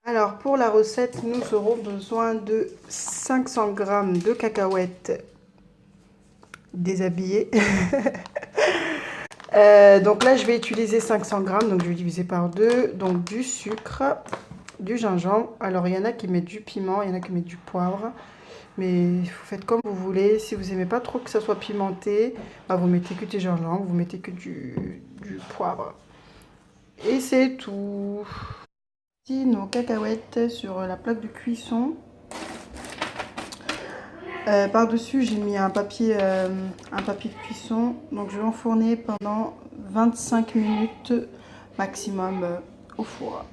Alors pour la recette, nous aurons besoin de 500 g de cacahuètes déshabillées. Donc là je vais utiliser 500 g, donc je vais diviser par 2. Donc du sucre, du gingembre. Alors il y en a qui mettent du piment, il y en a qui mettent du poivre. Mais vous faites comme vous voulez. Si vous n'aimez pas trop que ça soit pimenté, bah vous mettez que du gingembre, vous mettez que du poivre. Et c'est tout. Ici, nos cacahuètes sur la plaque de cuisson. Par-dessus, j'ai mis un papier de cuisson. Donc, je vais enfourner pendant 25 minutes maximum au four.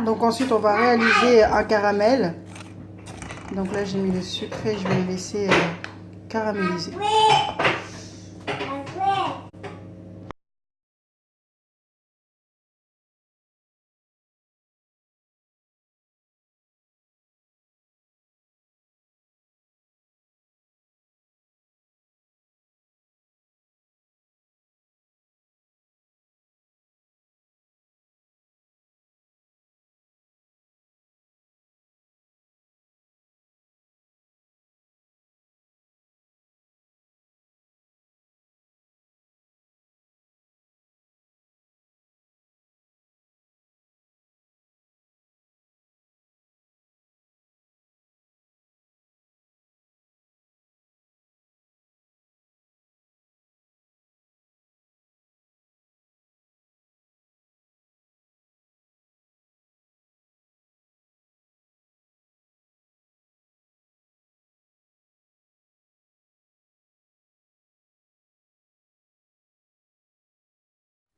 Donc, ensuite, on va réaliser un caramel. Donc là, j'ai mis le sucre et je vais le laisser caraméliser.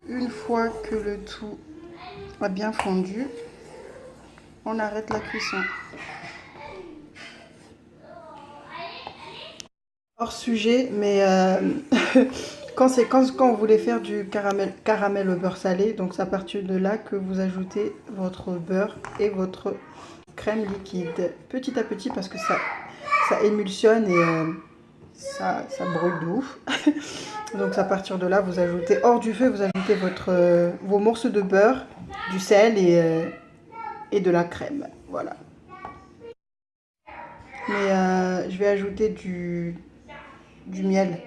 Une fois que le tout a bien fondu, on arrête la cuisson. Hors sujet, mais quand on voulait faire du caramel au beurre salé, donc c'est à partir de là que vous ajoutez votre beurre et votre crème liquide petit à petit parce que ça émulsionne et ça brûle de ouf. Donc à partir de là, vous ajoutez hors du feu, vous ajoutez vos morceaux de beurre, du sel et de la crème. Voilà. Mais je vais ajouter du miel.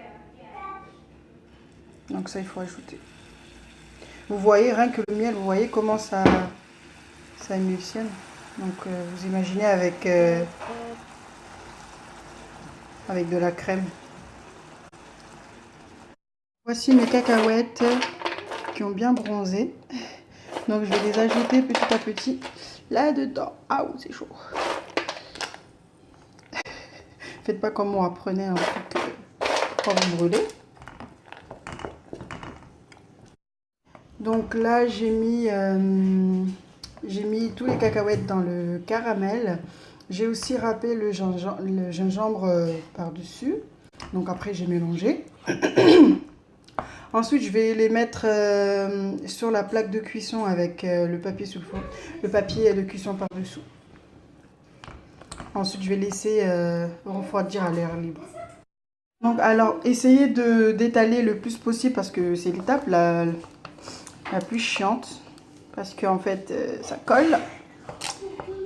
Donc ça, il faut ajouter. Vous voyez, rien que le miel, vous voyez comment ça émulsionne. Donc vous imaginez avec de la crème. Voici mes cacahuètes qui ont bien bronzé. Donc je vais les ajouter petit à petit là-dedans. Ah, c'est chaud. Faites pas comme moi, prenez un truc pour vous brûler. Donc là j'ai mis tous les cacahuètes dans le caramel. J'ai aussi râpé le gingembre par-dessus. Donc après j'ai mélangé. Ensuite, je vais les mettre sur la plaque de cuisson avec le papier sous le fond, le papier de cuisson par-dessous. Ensuite, je vais laisser refroidir à l'air libre. Donc, alors, essayez d'étaler le plus possible parce que c'est l'étape la plus chiante. Parce qu'en fait, ça colle.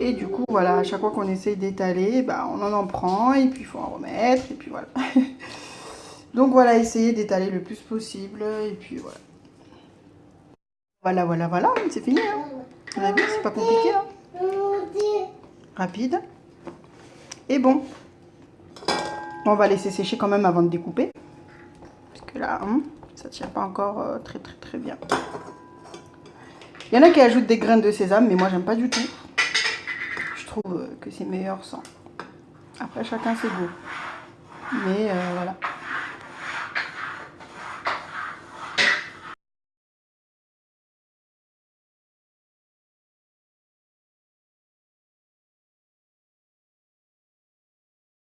Et du coup, voilà, à chaque fois qu'on essaye d'étaler, bah, on en prend et puis il faut en remettre. Et puis voilà. Donc voilà, essayez d'étaler le plus possible et puis voilà. Voilà, c'est fini. Hein. Vous avez vu, c'est pas compliqué. Hein. Rapide. Et bon. On va laisser sécher quand même avant de découper. Parce que là, ça tient pas encore très bien. Il y en a qui ajoutent des graines de sésame, mais moi j'aime pas du tout. Je trouve que c'est meilleur sans. Après, chacun ses goûts. Mais voilà.